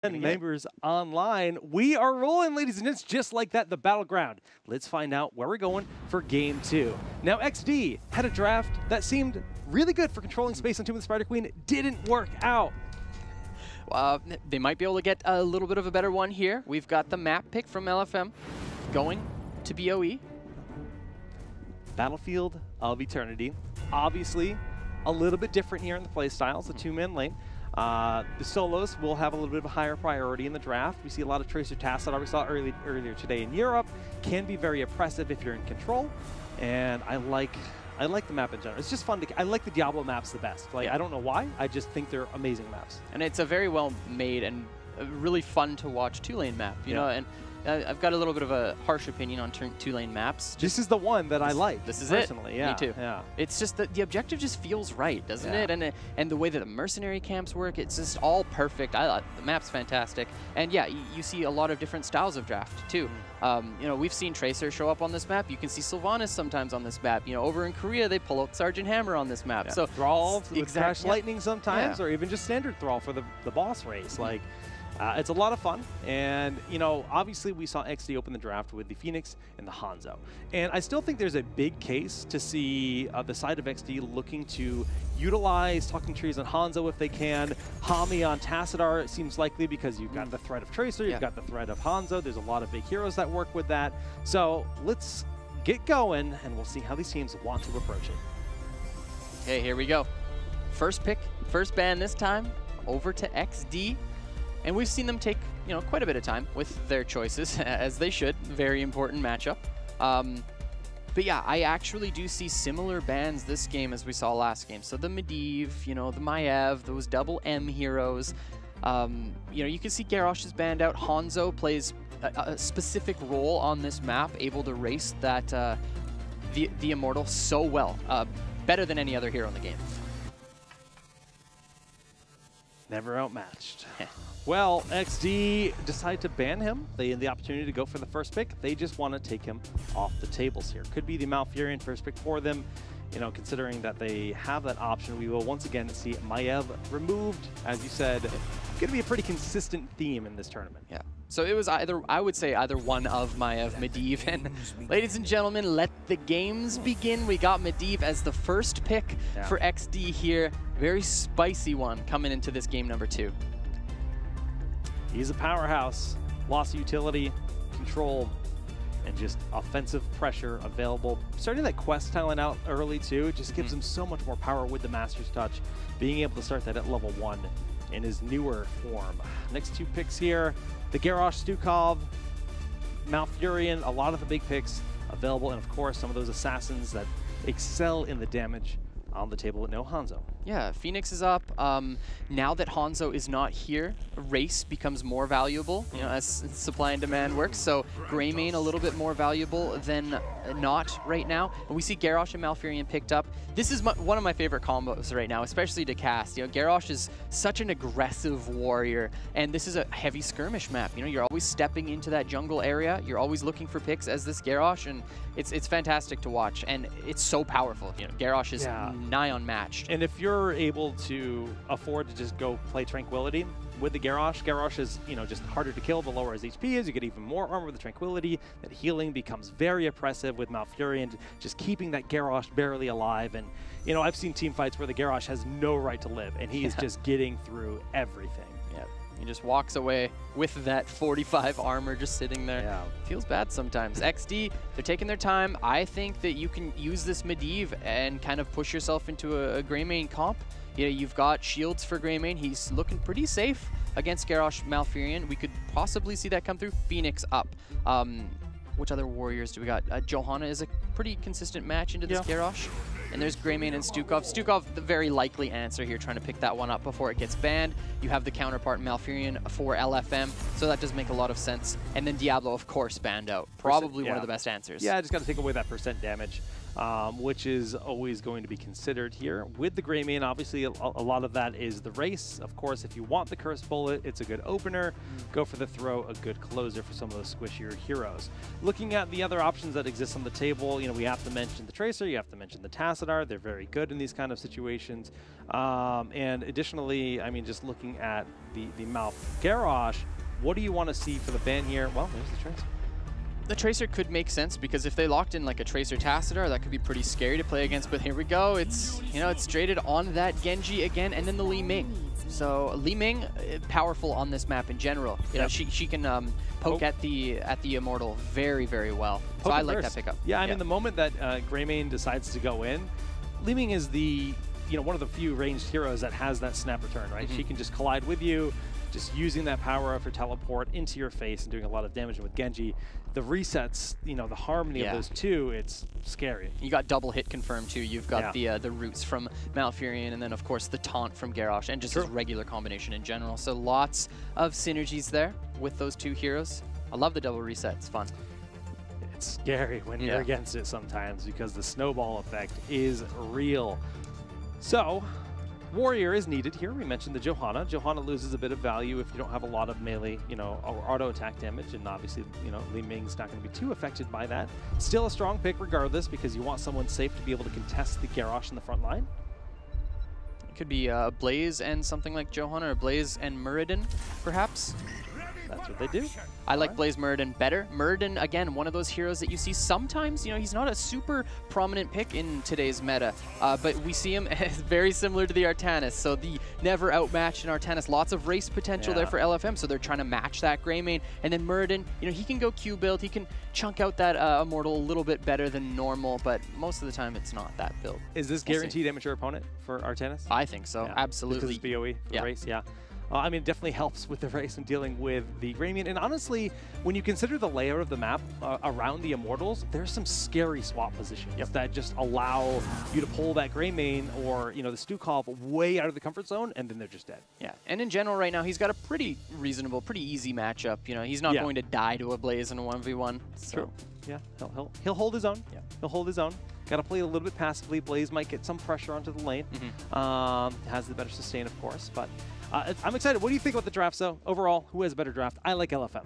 And members online, we are rolling, ladies and gents, just like that, the battleground. Let's find out where we're going for game 2. Now, XD had a draft that seemed really good for controlling space on Tomb of the Spider Queen. It didn't work out. They might be able to get a little bit of a better one here. We've got the map pick from LFM going to BOE. Battlefield of Eternity. Obviously, a little bit different here in the playstyles, the two-man lane. The solos will have a little bit of a higher priority in the draft. We see a lot of Tracer tasks that we saw earlier today in Europe. Can be very oppressive if you're in control, and I like the map in general. It's just fun I like the Diablo maps the best. Like, I don't know why, I just think they're amazing maps. And it's a very well made and really fun to watch two-lane map, you know, and I've got a little bit of a harsh opinion on two-lane maps. This is the one that I like. This is personally. it. Yeah, me too. Yeah. It's just that the objective just feels right, doesn't it? And the way that the mercenary camps work, it's just all perfect. The map's fantastic. And yeah, you see a lot of different styles of draft too. You know, we've seen Tracer show up on this map. You can see Sylvanas sometimes on this map. You know, over in Korea, they pull out Sergeant Hammer on this map. So Thrall with Crash Lightning sometimes, or even just standard Thrall for the boss race. Like. It's a lot of fun, and you know, obviously we saw XD open the draft with the Phoenix and the Hanzo, and I still think there's a big case to see the side of XD looking to utilize Talking Trees on Hanzo if they can. Hami on Tassadar it seems likely because you've got the threat of Tracer, you've got the threat of Hanzo. There's a lot of big heroes that work with that. So let's get going, and we'll see how these teams want to approach it. Okay, here we go. First pick, first ban this time, over to XD. And we've seen them take, you know, quite a bit of time with their choices, as they should. Very important matchup. But yeah, I actually do see similar bans this game as we saw last game. So the Medivh, you know, the Maiev, those double M heroes. You know, you can see Garrosh is banned out. Hanzo plays a specific role on this map, able to race that the Immortal so well, better than any other hero in the game. Never outmatched. Well, XD decide to ban him. They had the opportunity to go for the first pick. They just want to take him off the tables here. Could be the Malfurion first pick for them. You know, considering that they have that option, we will once again see Maiev removed. As you said, going to be a pretty consistent theme in this tournament. Yeah. So it was either, I would say, either one of Maiev, Medivh, and ladies and gentlemen, let the games begin. We got Medivh as the first pick for XD here. Very spicy one coming into this game number 2. He's a powerhouse. Loss of utility, control, and just offensive pressure available. Starting that quest talent out early too, just gives him so much more power with the Master's Touch. Being able to start that at level 1 in his newer form. Next 2 picks here, the Garrosh, Stukov, Malfurion, a lot of the big picks available, and of course some of those assassins that excel in the damage on the table with no Hanzo. Yeah, Phoenix is up. Now that Hanzo is not here, race becomes more valuable, you know, as supply and demand works. So Greymane a little bit more valuable than not right now. And we see Garrosh and Malfurion picked up. This is one of my favorite combos right now, especially to cast. You know, Garrosh is such an aggressive warrior, and this is a heavy skirmish map. You know, you're always stepping into that jungle area. You're always looking for picks as this Garrosh, and it's fantastic to watch. And it's so powerful. You know, Garrosh is nigh unmatched. And if you're able to afford to just go play Tranquility with the Garrosh, Garrosh is, you know, just harder to kill the lower his HP is. You get even more armor with the Tranquility. That healing becomes very oppressive with Malfurion, just keeping that Garrosh barely alive. And, you know, I've seen team fights where the Garrosh has no right to live, and he is just getting through everything. Yeah, he just walks away with that 45 armor just sitting there. Yeah. Feels bad sometimes. XD, they're taking their time. I think that you can use this Medivh and kind of push yourself into a Greymane comp. You know, you've got shields for Greymane. He's looking pretty safe against Garrosh Malfurion. We could possibly see that come through. Phoenix up. Which other warriors do we got? Johanna is a pretty consistent match into this Garrosh. And there's Greymane and Stukov. Stukov, the very likely answer here, trying to pick that one up before it gets banned. You have the counterpart Malfurion for LFM, so that does make a lot of sense. And then Diablo, of course, banned out. Probably one of the best answers. Yeah, just got to take away that percent damage. Which is always going to be considered here. With the Greymane, obviously a lot of that is the race. Of course, if you want the Curse Bullet, it's a good opener. Go for the throw, a good closer for some of those squishier heroes. Looking at the other options that exist on the table, you know, we have to mention the Tracer, you have to mention the Tassadar. They're very good in these kind of situations. And additionally, I mean, just looking at the mouth Garrosh, what do you want to see for the ban here? Well, there's the Tracer. The Tracer could make sense because if they locked in like a Tracer Tassadar, that could be pretty scary to play against. But here we go. It's, you know, it's traded on that Genji again, and then the Li Ming. So Li Ming, powerful on this map in general. You know, she can poke at the Immortal very, very well. So I like that pickup. Yeah, I mean, the moment that Greymane decides to go in, Li Ming is the, you know, one of the few ranged heroes that has that snap return, right? She can just collide with you, just using that power of her teleport into your face and doing a lot of damage. With Genji, the resets, you know, the harmony of those two, it's scary. You got double hit confirmed too. You've got the roots from Malfurion, and then of course the taunt from Garrosh, and just his regular combination in general. So lots of synergies there with those two heroes. I love the double reset. It's fun. It's scary when you're against it sometimes because the snowball effect is real. So, Warrior is needed here. We mentioned the Johanna. Johanna loses a bit of value if you don't have a lot of melee, you know, or auto attack damage, and obviously, you know, Li Ming's not going to be too affected by that. Still a strong pick regardless because you want someone safe to be able to contest the Garrosh in the front line. It could be Blaze and something like Johanna, or Blaze and Muradin, perhaps. That's what they do. I like Blaze Muradin better. Muradin, again, one of those heroes that you see sometimes. You know, he's not a super prominent pick in today's meta, but we see him as very similar to the Artanis. So the never outmatched in Artanis. Lots of race potential there for LFM, so they're trying to match that Greymane. And then Muradin, you know, he can go Q build. He can chunk out that Immortal a little bit better than normal, but most of the time it's not that build. Is this guaranteed amateur opponent for Artanis? I think so, absolutely. Because it's BOE for race, I mean, it definitely helps with the race and dealing with the Greymane. And honestly, when you consider the layout of the map around the Immortals, there's some scary swap positions that just allow you to pull that Greymane or, you know, the Stukov way out of the comfort zone, and then they're just dead. Yeah, and in general right now, he's got a pretty reasonable, pretty easy matchup. You know, he's not going to die to a Blaze in a 1v1. So. True. Yeah, he'll hold his own. He'll hold his own. Got to play a little bit passively. Blaze might get some pressure onto the lane. Has the better sustain, of course, but I'm excited. What do you think about the drafts, though? Overall, who has a better draft? I like LFM.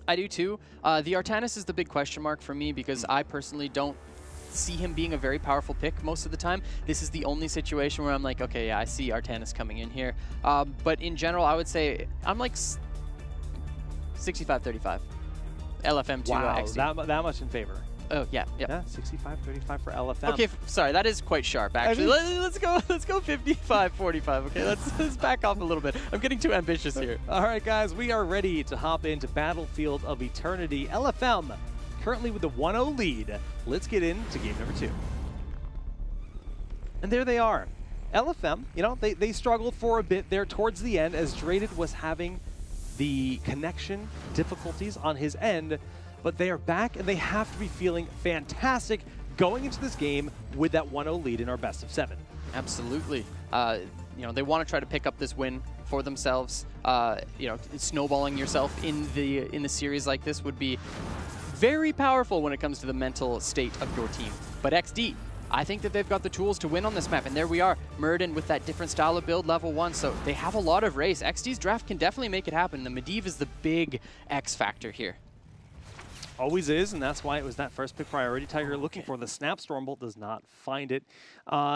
I do, too. The Artanis is the big question mark for me because I personally don't see him being a very powerful pick most of the time. This is the only situation where I'm like, okay, yeah, I see Artanis coming in here. But in general, I would say I'm like 65-35. LFM to XD. That much in favor. Oh, yeah. Yeah, 65-35 for LFM. Okay, sorry, that is quite sharp, actually. Let's go 55-45, okay? Let's back off a little bit. I'm getting too ambitious here. All right, guys, we are ready to hop into Battlefield of Eternity. LFM currently with the 1-0 lead. Let's get into game number 2. And there they are. LFM, you know, they struggled for a bit there towards the end as Draded was having the connection difficulties on his end, but they are back and they have to be feeling fantastic going into this game with that 1-0 lead in our best of 7. Absolutely. You know, they want to try to pick up this win for themselves. You know, snowballing yourself in the series like this would be very powerful when it comes to the mental state of your team. But XD, I think that they've got the tools to win on this map, and there we are, Muradin with that different style of build, level 1, so they have a lot of race. XD's draft can definitely make it happen. The Medivh is the big X factor here. Always is, and that's why it was that first pick priority. Tiger looking for the snap. Stormbolt does not find it.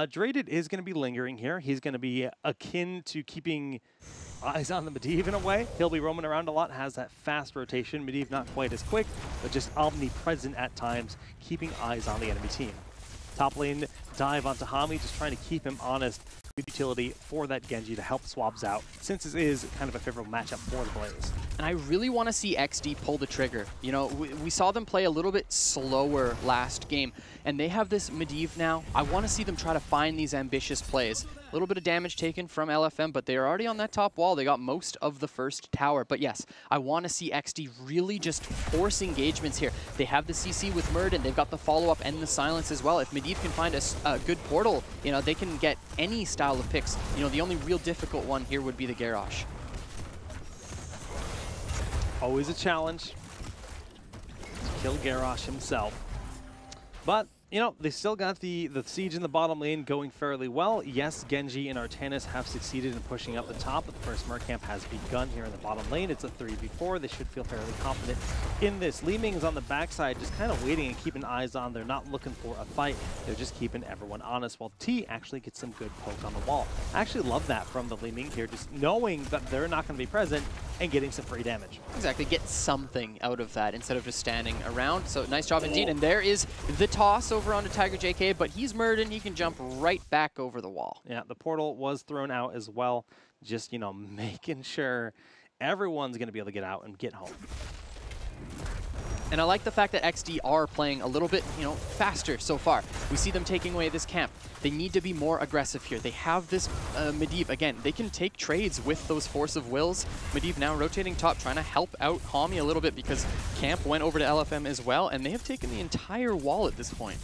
Draded is going to be lingering here. He's going to be akin to keeping eyes on the Medivh in a way. He'll be roaming around a lot, has that fast rotation. Medivh not quite as quick, but just omnipresent at times, keeping eyes on the enemy team. Top lane dive onto Hami, just trying to keep him honest. Good utility for that Genji to help swabs out, since this is kind of a favorable matchup for the Blaze. And I really want to see XD pull the trigger. You know, we saw them play a little bit slower last game, and they have this Medivh now. I want to see them try to find these ambitious plays. A little bit of damage taken from LFM, but they are already on that top wall. They got most of the first tower. But yes, I want to see XD really just force engagements here. They have the CC with Muradin. They've got the follow-up and the silence as well. If Medivh can find a good portal, you know, they can get any style of picks. You know, the only real difficult one here would be the Garrosh. Always a challenge to kill Garrosh himself. But you know, they still got the siege in the bottom lane going fairly well. Yes, Genji and Artanis have succeeded in pushing up the top, but the first Merc camp has begun here in the bottom lane. It's a 3v4. They should feel fairly confident in this. Li Ming is on the backside, just kind of waiting and keeping eyes on. They're not looking for a fight. They're just keeping everyone honest, while T actually gets some good poke on the wall. I actually love that from the Li Ming here, just knowing that they're not going to be present and getting some free damage. Exactly, get something out of that instead of just standing around. So nice job indeed. And there is the toss over onto Tiger JK, but he's murdered and he can jump right back over the wall. Yeah, the portal was thrown out as well. Just, you know, making sure everyone's going to be able to get out and get home. And I like the fact that XD are playing a little bit, you know, faster so far. We see them taking away this camp. They need to be more aggressive here. They have this Medivh. Again, they can take trades with those Force of Wills. Medivh now rotating top, trying to help out Hami a little bit because camp went over to LFM as well, and they have taken the entire wall at this point.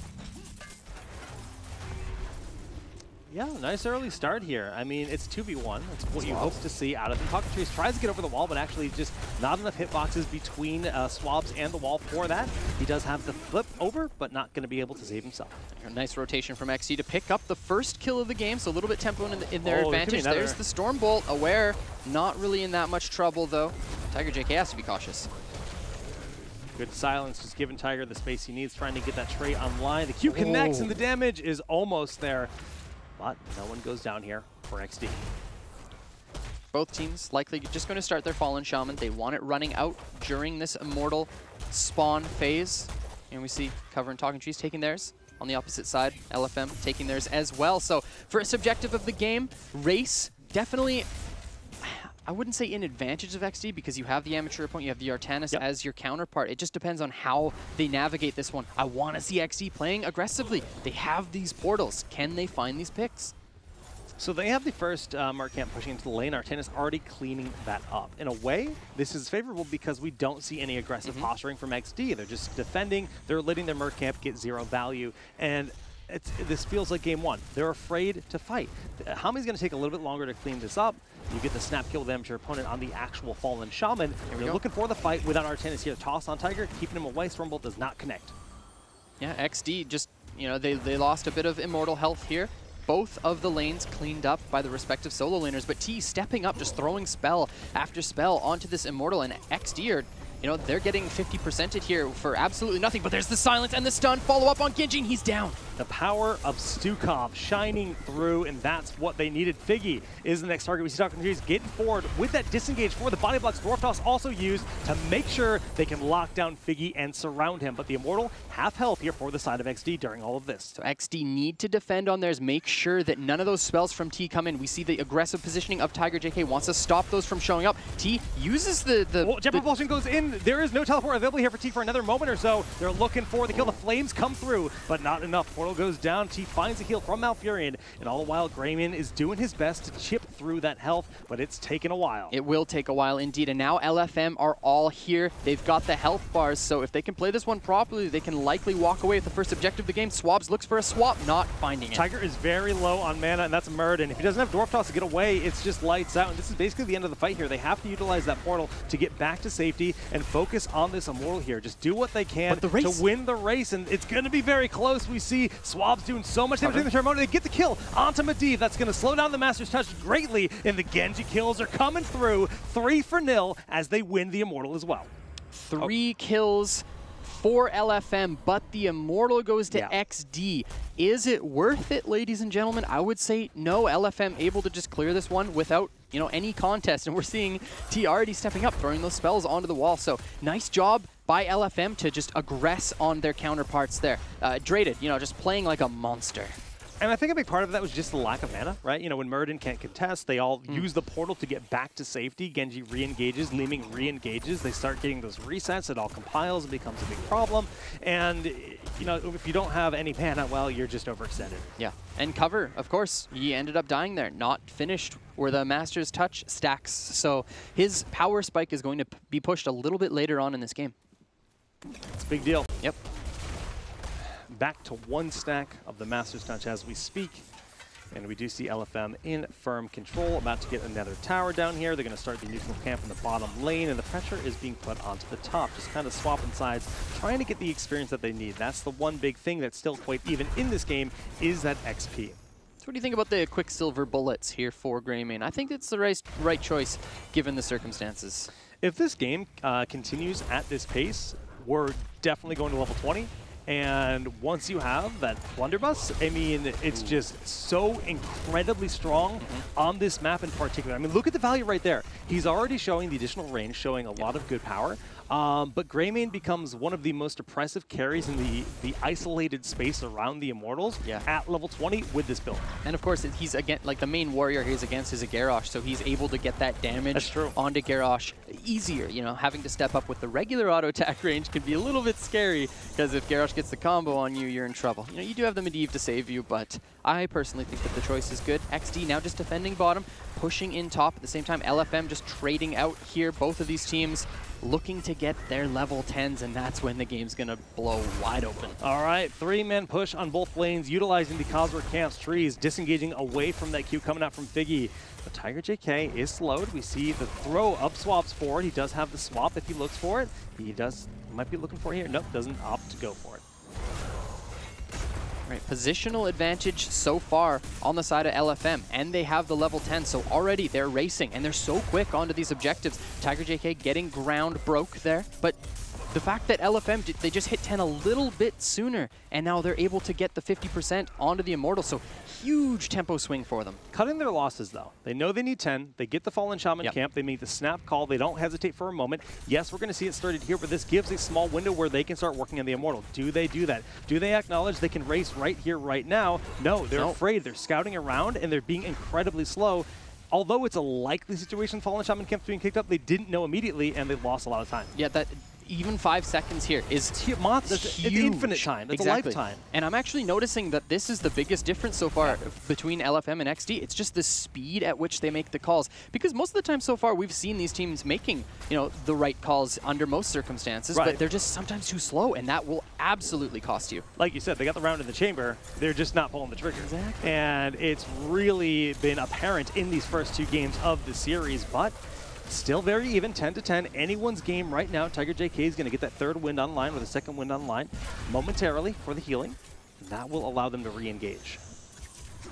Yeah, nice early start here. I mean, it's 2v1. That's what you hope to see out of them. Cockatrice tries to get over the wall, but actually just not enough hitboxes between Swabs and the wall for that. He does have the flip over, but not going to be able to save himself. A nice rotation from XD to pick up the first kill of the game, so a little bit tempo in their advantage. There's the Stormbolt, aware. Not really in that much trouble, though. Tiger JK has to be cautious. Good silence, just giving Tiger the space he needs, trying to get that trait online. The Q connects, and the damage is almost there. But no one goes down here for XD. Both teams likely just going to start their Fallen Shaman. They want it running out during this Immortal spawn phase. And we see Cover and Talking Trees taking theirs. On the opposite side, LFM taking theirs as well. So for a subjective of the game, Race definitely, I wouldn't say in advantage of XD because you have the amateur opponent, you have the Artanis as your counterpart. It just depends on how they navigate this one. I want to see XD playing aggressively. They have these portals. Can they find these picks? So they have the first Merc camp pushing into the lane. Artanis already cleaning that up. In a way, this is favorable because we don't see any aggressive posturing from XD. They're just defending. They're letting their Merc camp get 0 value. And this feels like game one. They're afraid to fight. Hami's going to take a little bit longer to clean this up. You get the snap kill damage your opponent on the actual Fallen Shaman. And you're looking for the fight without Artanis here. Toss on Tiger, keeping him away. Stormbolt does not connect. Yeah, XD just, you know, they lost a bit of Immortal health here. Both of the lanes cleaned up by the respective solo laners, but T stepping up, just throwing spell after spell onto this Immortal, and XD are, you know, they're getting 50%ed here for absolutely nothing, but there's the silence and the stun. Follow up on Genji, and he's down. The power of Stukov shining through, and that's what they needed. Figgy is the next target. We see Talking Trees getting forward with that disengage for the body blocks. Dwarf Toss also used to make sure they can lock down Figgy and surround him, but the Immortal half health here for the side of XD during all of this. So XD need to defend on theirs, make sure that none of those spells from T come in. We see the aggressive positioning of Tiger JK, wants to stop those from showing up. T uses the Jet Propulsion goes in. There is no teleport available here for T for another moment or so. They're looking for the kill. The flames come through, but not enough. Portal goes down. T finds a heal from Malfurion, and all the while Greymane is doing his best to chip through that health, but it's taken a while. It will take a while indeed, and now LFM are all here. They've got the health bars, so if they can play this one properly, they can likely walk away with the first objective of the game. Swabs looks for a swap, not finding it. Tiger is very low on mana, and that's Murd, and if he doesn't have Dwarf Toss to get away, it's just lights out, and this is basically the end of the fight here. They have to utilize that portal to get back to safety and focus on this Immortal here. Just do what they can to win the race, and it's going to be very close. We see Swabs doing so much damage in the Terremoto. They get the kill onto Medivh. That's going to slow down the Master's Touch greatly, and the Genji kills are coming through. 3-0 as they win the Immortal as well. 3 kills for LFM, but the Immortal goes to XD. Is it worth it, ladies and gentlemen? I would say no. LFM able to just clear this one without, you know, any contest, and we're seeing T already stepping up, throwing those spells onto the wall. So nice job by LFM to just aggress on their counterparts there. Draded, you know, just playing like a monster. And I think a big part of that was just the lack of mana, right? You know, when Murden can't contest, they all use the portal to get back to safety. Genji re-engages, Li Ming re-engages. They start getting those resets. It all compiles. It becomes a big problem. And, you know, if you don't have any mana, well, you're just overextended. Yeah. And Cover, of course, he ended up dying there. Not finished where the Master's Touch stacks. So his power spike is going to be pushed a little bit later on in this game. It's a big deal. Yep. Back to 1 stack of the Master's Touch as we speak. And we do see LFM in firm control, about to get another tower down here. They're going to start the neutral camp in the bottom lane, and the pressure is being put onto the top, just kind of swapping sides, trying to get the experience that they need. That's the one big thing that's still quite even in this game, is that XP. So what do you think about the Quicksilver bullets here for Greymane? I think it's the right choice given the circumstances. If this game continues at this pace, we're definitely going to level 20. And once you have that blunderbuss, I mean, it's just so incredibly strong on this map in particular. I mean, look at the value right there. He's already showing the additional range, showing a lot of good power. But Greymane becomes one of the most oppressive carries in the isolated space around the Immortals at level 20 with this build. And of course, he's again, like the main warrior he's against is a Garrosh, so he's able to get that damage onto Garrosh easier. You know, having to step up with the regular auto attack range can be a little bit scary, because if Garrosh gets the combo on you, you're in trouble. You know, you do have the Medivh to save you, but I personally think that the choice is good. XD now just defending bottom, pushing in top at the same time. LFM just trading out here. Both of these teams looking to get their level 10s, and that's when the game's gonna blow wide open. All right, 3-man push on both lanes, utilizing the Cosworth Camp's trees, disengaging away from that Q coming out from Figgy. But Tiger JK is slowed. We see the throw up swaps forward. He does have the swap if he looks for it. He might be looking for it here. Nope, doesn't opt to go for it. Right, positional advantage so far on the side of LFM, and they have the level 10, so already they're racing, and they're so quick onto these objectives. Tiger JK getting ground broke there, but the fact that LFM, they just hit 10 a little bit sooner, and now they're able to get the 50% onto the Immortal, so huge tempo swing for them. Cutting their losses, though. They know they need 10. They get the Fallen Shaman camp. They make the snap call. They don't hesitate for a moment. Yes, we're going to see it started here, but this gives a small window where they can start working on the Immortal. Do they do that? Do they acknowledge they can race right here, right now? No, they're afraid. They're scouting around, and they're being incredibly slow. Although it's a likely situation, Fallen Shaman camp's being kicked up, they didn't know immediately, and they lost a lot of time. Yeah, that even 5 seconds here is huge. It's infinite time. It's a lifetime. And I'm actually noticing that this is the biggest difference so far between LFM and XD. It's just the speed at which they make the calls. Because most of the time so far, we've seen these teams making, you know, the right calls under most circumstances, but they're just sometimes too slow, and that will absolutely cost you. Like you said, they got the round in the chamber. They're just not pulling the trigger. Exactly. And it's really been apparent in these first 2 games of the series, but still very even, 10-10. Anyone's game right now. Tiger JK is going to get that 3rd wind online, or the 2nd wind online, momentarily for the healing. That will allow them to re-engage.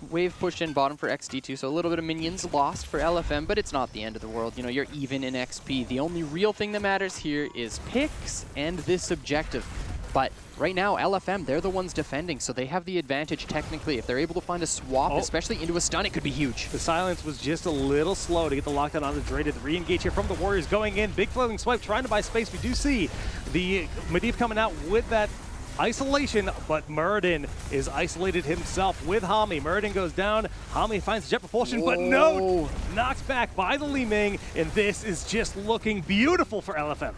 Wave pushed in bottom for XD too, so a little bit of minions lost for LFM, but it's not the end of the world. You know, you're even in XP. The only real thing that matters here is picks and this objective. But right now, LFM, they're the ones defending, so they have the advantage technically. If they're able to find a swap, especially into a stun, it could be huge. The silence was just a little slow to get the lockdown on the Draded. The re-engage here from the Warriors going in. Big floating swipe, trying to buy space. We do see the Medivh coming out with that isolation, but Muradin is isolated himself with Hami. Muradin goes down. Hami finds jet propulsion, but no! Knocked back by the Li Ming, and this is just looking beautiful for LFM.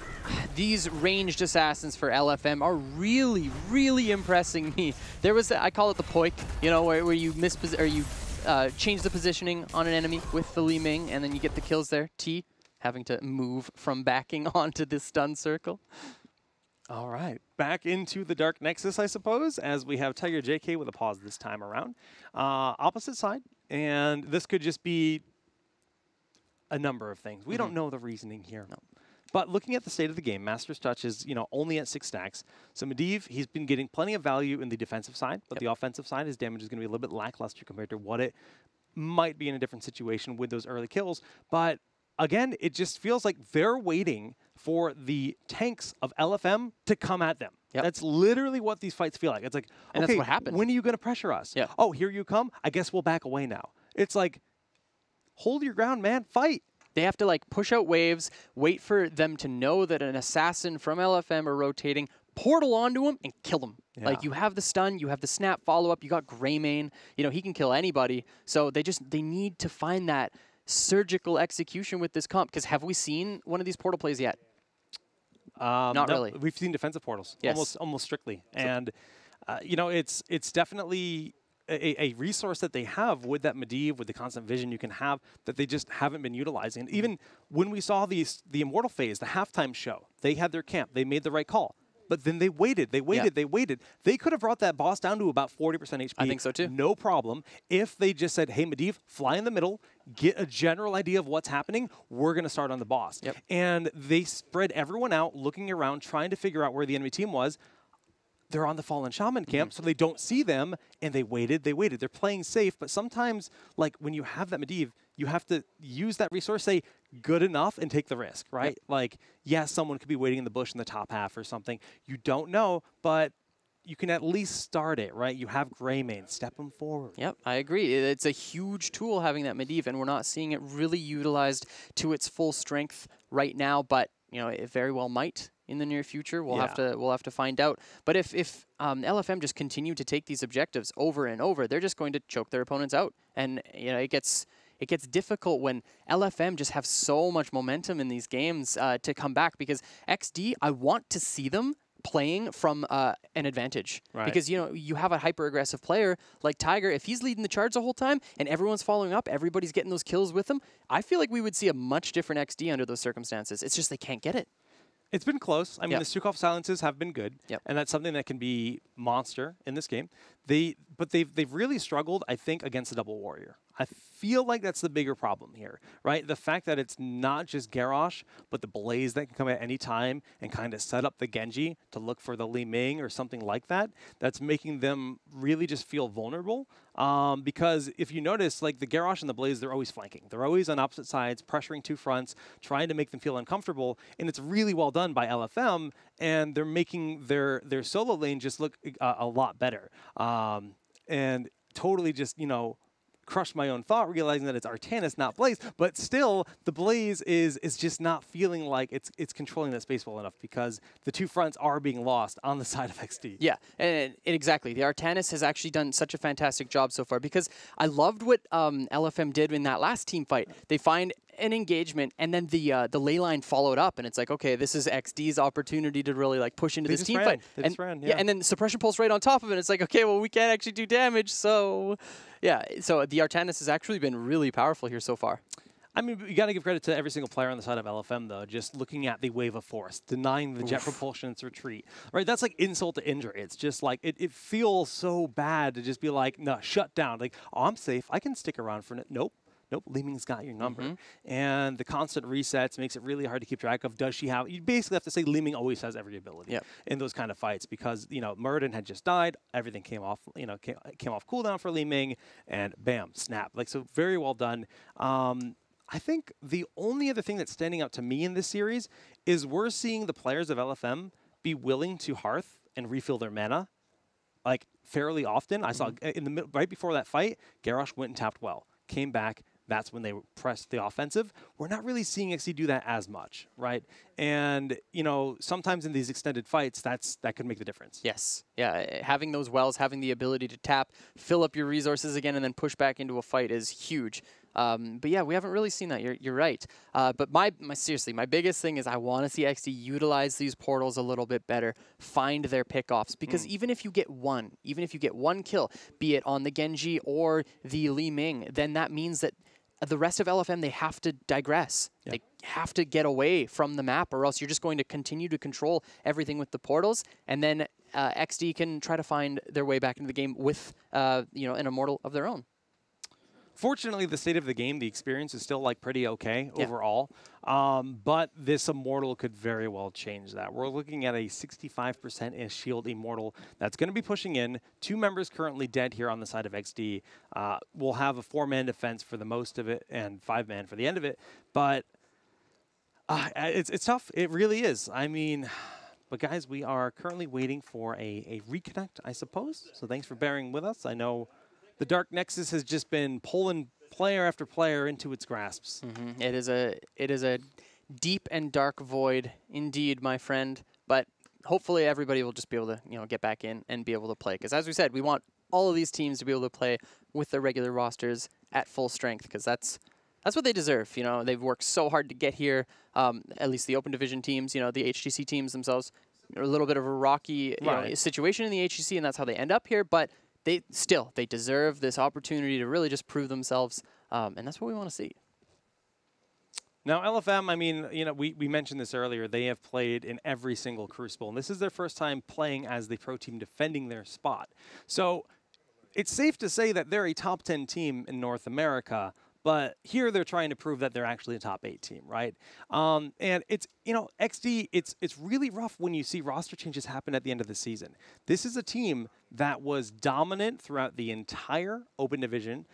These ranged assassins for LFM are really, really impressing me. There was, I call it the poik, you know, where you change the positioning on an enemy with the Li Ming, and then you get the kills there. T, having to move from backing onto this stun circle. All right, back into the Dark Nexus, I suppose, as we have Tiger JK with a pause this time around. Opposite side, and this could just be a number of things. We don't know the reasoning here. No. But looking at the state of the game, Master's Touch is, you know, only at 6 stacks. So Medivh, he's been getting plenty of value in the defensive side, but the offensive side, his damage is going to be a little bit lackluster compared to what it might be in a different situation with those early kills. But again, it just feels like they're waiting for the tanks of LFM to come at them. That's literally what these fights feel like. It's like, and okay, that's what happened. When are you going to pressure us? Oh, here you come? I guess we'll back away now. It's like, hold your ground, man. Fight. They have to like push out waves, wait for them to know that an assassin from LFM are rotating, portal onto him, and kill them. Like, you have the stun, you have the snap follow-up, you got Greymane. You know, he can kill anybody. So they need to find that surgical execution with this comp. Because have we seen one of these portal plays yet? Not really. We've seen defensive portals, almost strictly. And, you know, it's definitely a resource that they have with that Medivh, with the constant vision you can have, that they just haven't been utilizing. And even when we saw the Immortal phase, the halftime show, they had their camp. They made the right call. But then they waited. They waited. They waited. They could have brought that boss down to about 40% HP. I think so too. No problem. If they just said, hey, Medivh, fly in the middle, get a general idea of what's happening, we're going to start on the boss. And they spread everyone out, looking around, trying to figure out where the enemy team was. They're on the Fallen Shaman camp, so they don't see them, and they waited, they waited. They're playing safe, but sometimes, like, when you have that Medivh, you have to use that resource, say, good enough, and take the risk, right? Like, yes, someone could be waiting in the bush in the top half or something. You don't know, but you can at least start it, right? You have Greymane, step them forward. Yep, I agree. It's a huge tool having that Medivh, and we're not seeing it really utilized to its full strength right now, but, you know, it very well might in the near future. We'll have to find out. But if LFM just continue to take these objectives over and over, they're just going to choke their opponents out. And you know, it gets difficult when LFM just have so much momentum in these games to come back, because XD, I want to see them playing from an advantage. Because, you know, you have a hyper-aggressive player like Tiger. If he's leading the charge the whole time and everyone's following up, everybody's getting those kills with him, I feel like we would see a much different XD under those circumstances. It's just they can't get it. It's been close. I mean, the Stukov silences have been good, and that's something that can be monster in this game. But they've really struggled, I think, against the double warrior. I feel like that's the bigger problem here, right? The fact that it's not just Garrosh, but the Blaze that can come at any time and kind of set up the Genji to look for the Li Ming or something like that, that's making them really just feel vulnerable. Because if you notice, like the Garrosh and the Blaze, they're always flanking. They're always on opposite sides, pressuring two fronts, trying to make them feel uncomfortable, and it's really well done by LFM, and they're making their solo lane just look a lot better. And totally just, you know, crushed my own thought, realizing that it's Artanis, not Blaze. But still, the Blaze is just not feeling like it's controlling that space well enough, because the two fronts are being lost on the side of XD. Yeah, and exactly. The Artanis has actually done such a fantastic job so far, because I loved what LFM did in that last team fight. They find an engagement, and then the ley line followed up, and it's like, okay, this is XD's opportunity to really like push into this team fight. And then suppression pulse right on top of it. It's like, okay, well, we can't actually do damage, so yeah. So the Artanis has actually been really powerful here so far. I mean, you got to give credit to every single player on the side of LFM, though, just looking at the wave of force, denying the jet propulsion its retreat. Right? That's like insult to injury. It's just like, it feels so bad to just be like, no, shut down. Like, oh, I'm safe. I can stick around for it. Nope. Nope, Li Ming's got your number. And the constant resets makes it really hard to keep track of. Does she have... You basically have to say Li Ming always has every ability in those kind of fights, because, you know, Muradin had just died. Everything came off, you know, came off cooldown for Li Ming, and bam, snap. Like, so very well done. I think the only other thing that's standing out to me in this series is we're seeing the players of LFM be willing to Hearth and refill their mana, like, fairly often. I saw in the right before that fight, Garrosh went and tapped well, came back. That's when they pressed the offensive. We're not really seeing XD do that as much, right? And, you know, sometimes in these extended fights, that could make the difference. Yes. Yeah, having those wells, having the ability to tap, fill up your resources again, and then push back into a fight is huge. But yeah, we haven't really seen that. You're right. But seriously, my biggest thing is I want to see XD utilize these portals a little bit better, find their pickoffs, because even if you get one kill, be it on the Genji or the Li Ming, then that means that the rest of LFM, they have to digress. They have to get away from the map, or else you're just going to continue to control everything with the portals, and then XD can try to find their way back into the game with you know, an immortal of their own. Fortunately, the state of the game, the experience is still like pretty okay overall. But this Immortal could very well change that. We're looking at a 65% shield Immortal that's going to be pushing in. 2 members currently dead here on the side of XD. We'll have a 4-man defense for the most of it and 5-man for the end of it. But it's tough. It really is. I mean... But guys, we are currently waiting for a reconnect, I suppose. So thanks for bearing with us. I know the Dark Nexus has just been pulling player after player into its grasps. It is a deep and dark void indeed, my friend. But hopefully everybody will just be able to, you know, get back in and be able to play. Because as we said, we want all of these teams to be able to play with their regular rosters at full strength, because that's what they deserve. You know, they've worked so hard to get here. At least the Open Division teams, you know, the HGC teams themselves, are a little bit of a rocky you know, situation in the HGC, and that's how they end up here. But they deserve this opportunity to really just prove themselves, and that's what we want to see. Now, LFM, I mean, you know, we mentioned this earlier. They have played in every single Crucible, and this is their first time playing as the pro team defending their spot. So it's safe to say that they're a top 10 team in North America, but here they're trying to prove that they're actually a top 8 team, right? And it's, you know, XD, it's really rough when you see roster changes happen at the end of the season. This is a team that was dominant throughout the entire Open Division,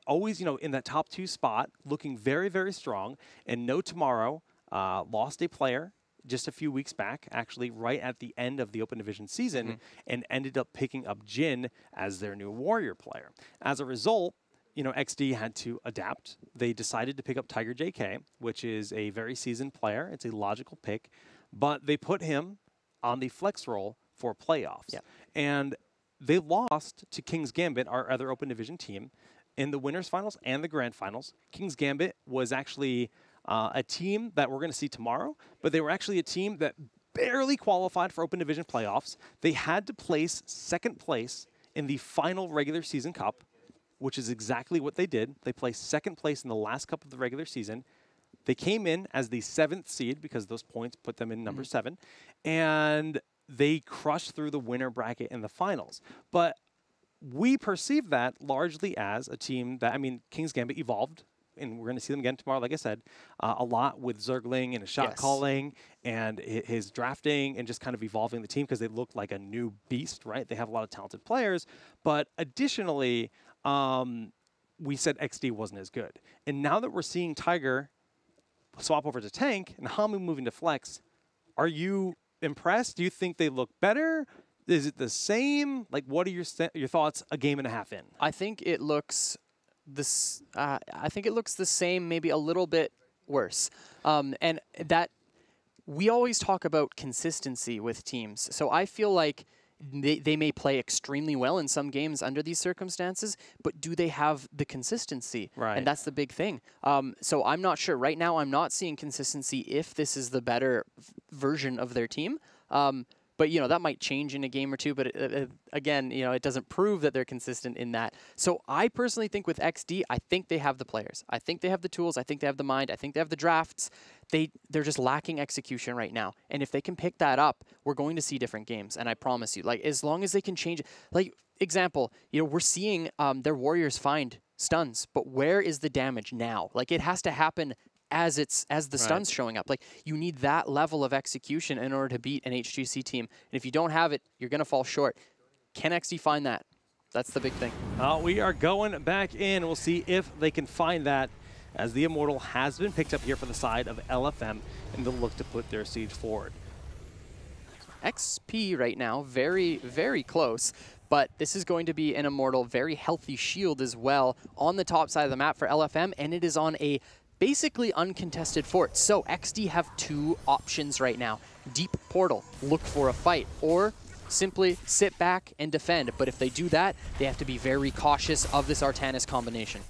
always, you know, in that top 2 spot, looking very, very strong. And No Tomorrow lost a player just a few weeks back, actually right at the end of the Open Division season, and ended up picking up Jin as their new Warrior player. As a result, you know, XD had to adapt. They decided to pick up Tiger JK, which is a very seasoned player. It's a logical pick, but they put him on the flex role for playoffs. Yeah. And they lost to King's Gambit, our other Open Division team, in the winners finals and the grand finals. King's Gambit was actually a team that we're going to see tomorrow, but they were actually a team that barely qualified for Open Division playoffs. They had to place second place in the final regular season cup, which is exactly what they did. They placed second place in the last cup of the regular season. They came in as the 7th seed because those points put them in number 7, and they crushed through the winner bracket in the finals. But we perceive that largely as a team that, I mean, King's Gambit evolved, and we're going to see them again tomorrow, like I said, a lot with Zergling and his shot calling and his drafting and just kind of evolving the team because they look like a new beast, right? They have a lot of talented players. But additionally, we said XD wasn't as good. And now that we're seeing Tiger swap over to tank and Hamu moving to flex, are you impressed? Do you think they look better? Is it the same? Like, what are your thoughts a game and a half in? I think it looks this. I think it looks the same, maybe a little bit worse. And that we always talk about consistency with teams. So I feel like they may play extremely well in some games under these circumstances, but do they have the consistency? Right. And that's the big thing. So I'm not sure. Right now, I'm not seeing consistency if this is the better version of their team. But, you know, that might change in a game or two. But, again, you know, it doesn't prove that they're consistent in that. So I personally think with XD, I think they have the players. I think they have the tools. I think they have the mind. I think they have the drafts. They're just lacking execution right now. And if they can pick that up, we're going to see different games. And I promise you, like, as long as they can change it. Like, example, you know, we're seeing their Warriors find stuns. But where is the damage now? Like, it has to happen as the stun's showing up. Like, you need that level of execution in order to beat an HGC team. And if you don't have it, you're going to fall short. Can XD find that? That's the big thing. We are going back in. We'll see if they can find that, as the Immortal has been picked up here for the side of LFM, and they'll look to put their siege forward. XP right now, very, very close. But this is going to be an Immortal, very healthy shield as well on the top side of the map for LFM, and it is on a basically uncontested fort. So XD have 2 options right now. Deep Portal, look for a fight, or simply sit back and defend. But if they do that, they have to be very cautious of this Artanis combination.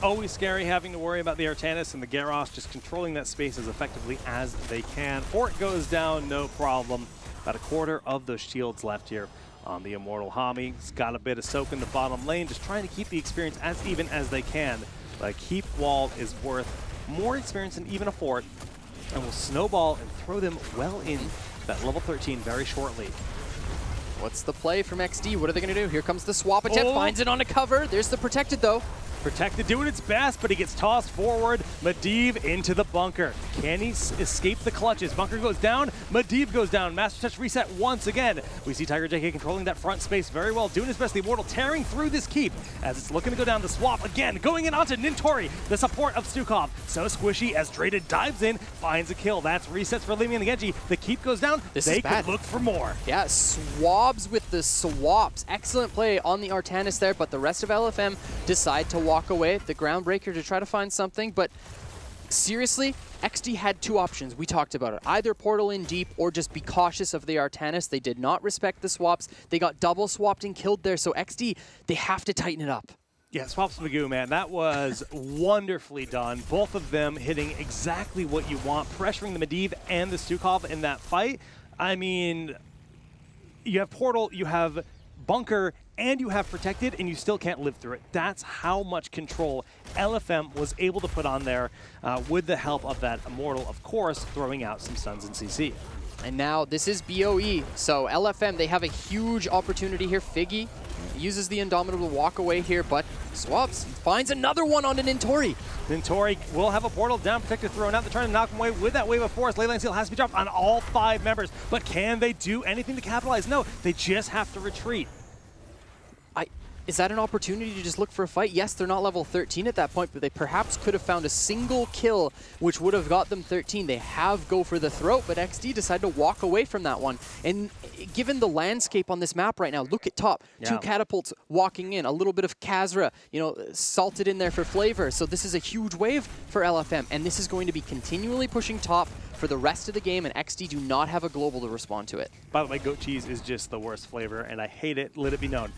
Always scary having to worry about the Artanis and the Gyros just controlling that space as effectively as they can. Fort goes down, no problem. About a quarter of those shields left here on the Immortal. Hami's got a bit of soak in the bottom lane, just trying to keep the experience as even as they can. But Keep Wall is worth more experience than even a Fort, and will snowball and throw them well in that level 13 very shortly. What's the play from XD? What are they going to do? Here comes the swap attempt, finds it on a cover. There's the Protected, though. Protected doing its best, but he gets tossed forward. Medivh into the bunker. Can he escape the clutches? Bunker goes down. Medivh goes down. Master Touch reset once again. We see Tiger JK controlling that front space very well, doing his best. The Immortal tearing through this keep as it's looking to go down the swap again. Going in onto Nintori, the support of Stukov. So squishy as Traded dives in, finds a kill. That's resets for Limi and the Genji. The keep goes down. They could look for more. Yeah, swabs with the swaps. Excellent play on the Artanis there, but the rest of LFM decide to walk away, the Groundbreaker, to try to find something. But seriously, XD had 2 options. We talked about it. Either portal in deep or just be cautious of the Artanis. They did not respect the swaps. They got double swapped and killed there. So XD, they have to tighten it up. Yeah, Swaps Magoo, man, that was wonderfully done. Both of them hitting exactly what you want, pressuring the Medivh and the Stukov in that fight. I mean, you have Portal, you have Bunker, and you have protected, and you still can't live through it. That's how much control LFM was able to put on there with the help of that Immortal, of course, throwing out some stuns in CC. And now this is BOE, so LFM, they have a huge opportunity here. Figgy uses the Indomitable to walk away here, but Swabs finds another one on an Nintori. Nintori will have a portal down, protected, thrown out. They're trying to knock him away with that wave of force. Leyline Seal has to be dropped on all 5 members, but can they do anything to capitalize? No, they just have to retreat. Is that an opportunity to just look for a fight? Yes, they're not level 13 at that point, but they perhaps could have found a single kill, which would have got them 13. They have go for the throat, but XD decided to walk away from that one. And given the landscape on this map right now, look at top. Yeah. 2 catapults walking in, a little bit of Khazra, you know, salted in there for flavor. So this is a huge wave for LFM, and this is going to be continually pushing top for the rest of the game, and XD do not have a global to respond to it. By the way, goat cheese is just the worst flavor, and I hate it. Let it be known.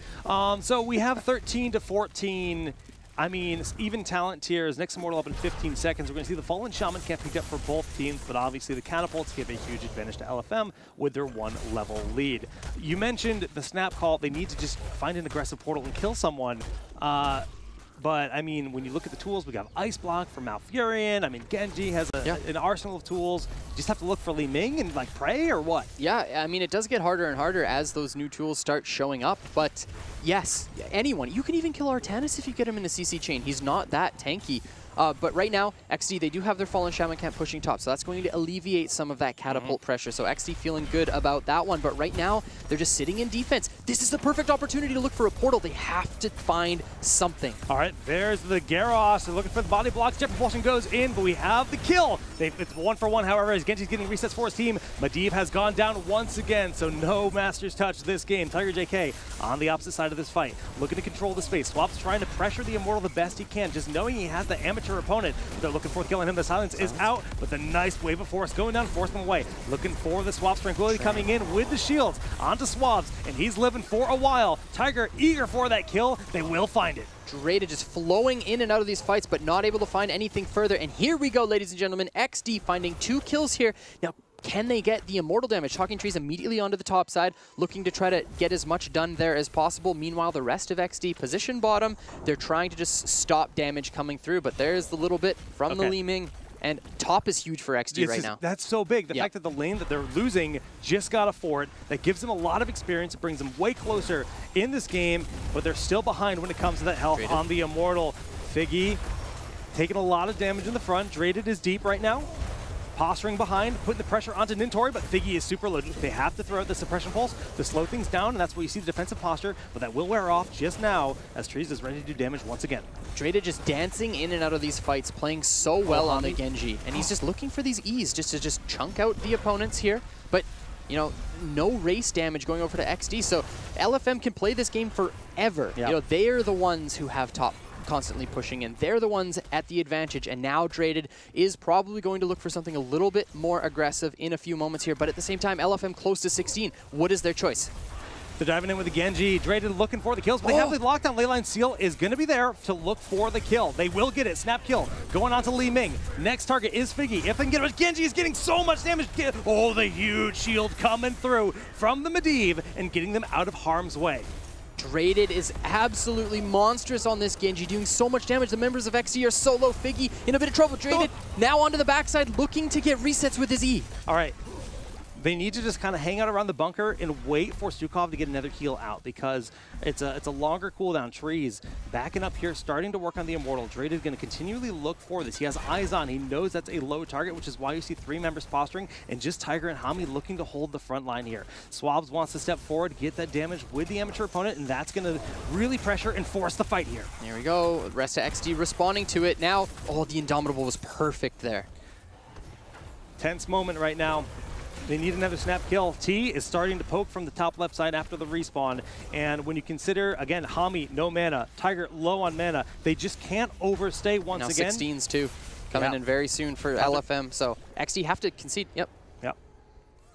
So we have 13 to 14. I mean, even talent tiers. Next Immortal up in 15 seconds. We're going to see the Fallen Shaman get picked up for both teams, but obviously the Catapults give a huge advantage to LFM with their 1-level lead. You mentioned the snap call. They need to just find an aggressive portal and kill someone. But, I mean, when you look at the tools, we got Ice Block from Malfurion. I mean, Genji has an arsenal of tools. You just have to look for Li Ming and, like, pray or what? Yeah, I mean, it does get harder and harder as those new tools start showing up. But, yes, anyone. You can even kill Artanis if you get him in a CC chain. He's not that tanky. But right now, XD, they do have their Fallen Shaman camp pushing top, so that's going to alleviate some of that catapult pressure. So XD feeling good about that one. But right now, they're just sitting in defense. This is the perfect opportunity to look for a portal. They have to find something. All right, there's the Gyros. They're looking for the body blocks. Jet Propulsion goes in, but we have the kill. It's 1-for-1, however, as Genji's getting resets for his team. Medivh has gone down once again, so no Master's Touch this game. Tiger JK on the opposite side of this fight, looking to control the space. Swap's trying to pressure the Immortal the best he can, just knowing he has the amateur opponent. They're looking for the kill on him. The silence is out, but the nice wave of force going down, force them away. Looking for the Swabs Tranquility coming in with the shields onto Swabs, and he's living for a while. Tiger eager for that kill. They will find it. Drada just flowing in and out of these fights, but not able to find anything further. And here we go, ladies and gentlemen. XD finding 2 kills here. Now, can they get the Immortal damage? Talking Trees immediately onto the top side, looking to try to get as much done there as possible. Meanwhile, the rest of XD position bottom. They're trying to just stop damage coming through, but there's the little bit from the Li Ming. And top is huge for XD right now. That's so big. The fact that the lane that they're losing just got a fort, that gives them a lot of experience. It brings them way closer in this game, but they're still behind when it comes to that health on the Immortal. Figgy taking a lot of damage in the front. Draded is deep right now. Posturing behind, putting the pressure onto Nintori, but Figgy is super loaded. They have to throw out the suppression pulse to slow things down, and that's where you see the defensive posture, but that will wear off just now as Trees is ready to do damage once again. Drada just dancing in and out of these fights, playing so well on the Genji, and he's just looking for these E's just to chunk out the opponents here, but you know, no race damage going over to XD, so LFM can play this game forever. You know, they are the ones who have top constantly pushing in. They're the ones at the advantage, and now Draded is probably going to look for something a little bit more aggressive in a few moments here, but at the same time, LFM close to 16. What is their choice? They're diving in with the Genji. Draded looking for the kills, but they have the lockdown. Leyline Seal is going to be there to look for the kill. They will get it. Snap kill going on to Li Ming. Next target is Figgy. If they can get it, Genji is getting so much damage. Oh, the huge shield coming through from the Medivh and getting them out of harm's way. Draded is absolutely monstrous on this Genji, doing so much damage. The members of XD are so low. Figgy in a bit of trouble. Draded now onto the backside, looking to get resets with his E. All right. They need to just kind of hang out around the bunker and wait for Stukov to get another heal out, because it's a longer cooldown. Trees backing up here, starting to work on the Immortal. Draded is going to continually look for this. He has eyes on. He knows that's a low target, which is why you see 3 members posturing, and just Tiger and Hami looking to hold the front line here. Swabs wants to step forward, get that damage with the amateur opponent, and that's going to really pressure and force the fight here. There we go. The rest of XD responding to it. Now, the Indomitable was perfect there. Tense moment right now. They need another snap kill. T is starting to poke from the top left side after the respawn. And when you consider, again, Hami, no mana, Tiger low on mana, they just can't overstay once now again. 16s too, coming in very soon for LFM. So XD have to concede. Yep.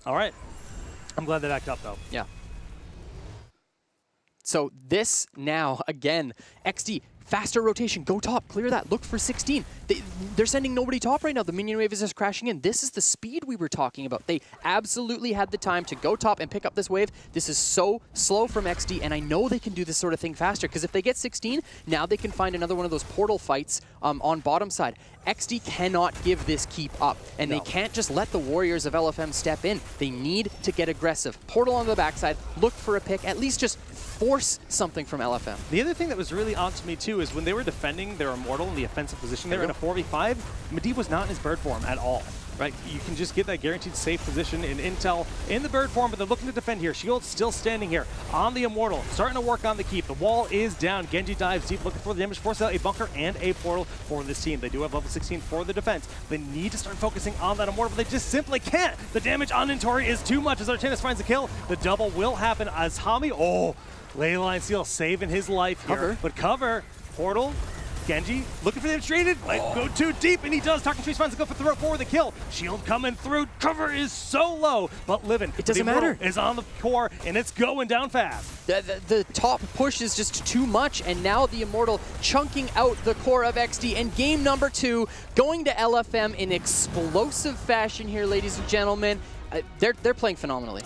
All right. I'm glad they backed up though. Yeah. So this now, again, XD Faster rotation, go top, clear that, look for 16. They're sending nobody top right now. The minion wave is just crashing in. This is the speed we were talking about. They absolutely had the time to go top and pick up this wave. This is so slow from XD, and I know they can do this sort of thing faster, because if they get 16, now they can find another one of those portal fights on bottom side. XD cannot give this keep up, and they can't just let the Warriors of LFM step in. They need to get aggressive. Portal on the backside, look for a pick, at least just force something from LFM. The other thing that was really on to me too is when they were defending their Immortal in the offensive position, they were in a 4v5, Medivh was not in his bird form at all. Right, you can just get that guaranteed safe position in intel in the bird form, but they're looking to defend here. Shield's still standing here on the Immortal, starting to work on the keep. The wall is down. Genji dives deep, looking for the damage, force out a bunker and a portal for this team. They do have level 16 for the defense. They need to start focusing on that Immortal, but they just simply can't. The damage on Nintori is too much as Artanis finds the kill. The double will happen as Hami, Leyline Seal saving his life here. But cover, portal, Genji looking for the traded, might go too deep, and he does. Talking Trees finds the go for throw for the kill. Shield coming through, cover is so low, but Livin, it doesn't matter, is on the core, and it's going down fast. The top push is just too much, and now the Immortal chunking out the core of XD, and game number 2 going to LFM in explosive fashion here, ladies and gentlemen. They're playing phenomenally.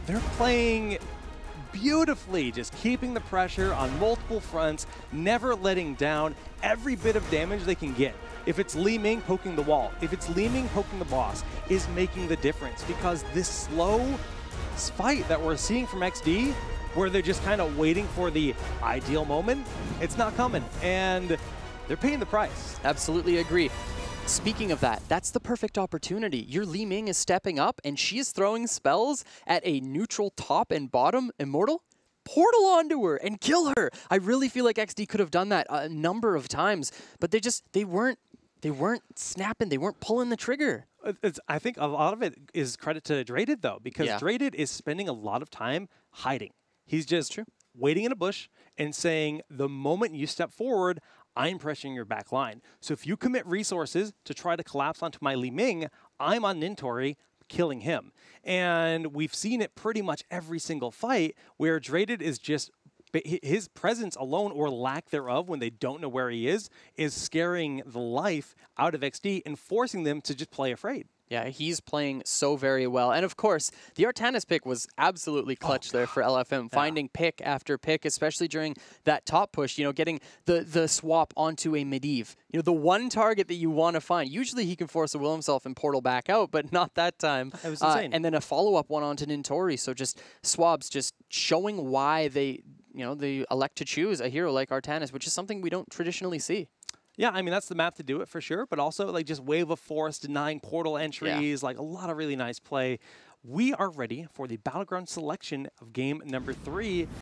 They're playing beautifully, just keeping the pressure on multiple fronts, never letting down every bit of damage they can get. If it's Li Ming poking the wall, if it's Li Ming poking the boss, is making the difference, because this slow fight that we're seeing from XD, where they're just kind of waiting for the ideal moment, it's not coming, and they're paying the price. Absolutely agree. Speaking of that, that's the perfect opportunity. Your Li Ming is stepping up, and she is throwing spells at a neutral top and bottom Immortal. Portal onto her and kill her. I really feel like XD could have done that a number of times, but they weren't snapping. They weren't pulling the trigger. I think a lot of it is credit to Draded though, because Draded is spending a lot of time hiding. He's just waiting in a bush and saying, the moment you step forward, I'm pressuring your back line. So if you commit resources to try to collapse onto my Li Ming, I'm on Nintori, killing him. And we've seen it pretty much every single fight where Draded is just, his presence alone or lack thereof when they don't know where he is scaring the life out of XD and forcing them to just play afraid. Yeah, he's playing so very well. And of course, the Artanis pick was absolutely clutch there for LFM, finding pick after pick, especially during that top push, you know, getting the swap onto a Medivh. You know, the one target that you want to find. Usually he can force a will himself and portal back out, but not that time. It was insane. And then a follow-up one onto Nintori. So just Swabs just showing why they elect to choose a hero like Artanis, which is something we don't traditionally see. Yeah, I mean, that's the map to do it for sure, but also like just Wave of Force, denying portal entries, like a lot of really nice play. We are ready for the Battleground selection of game number 3.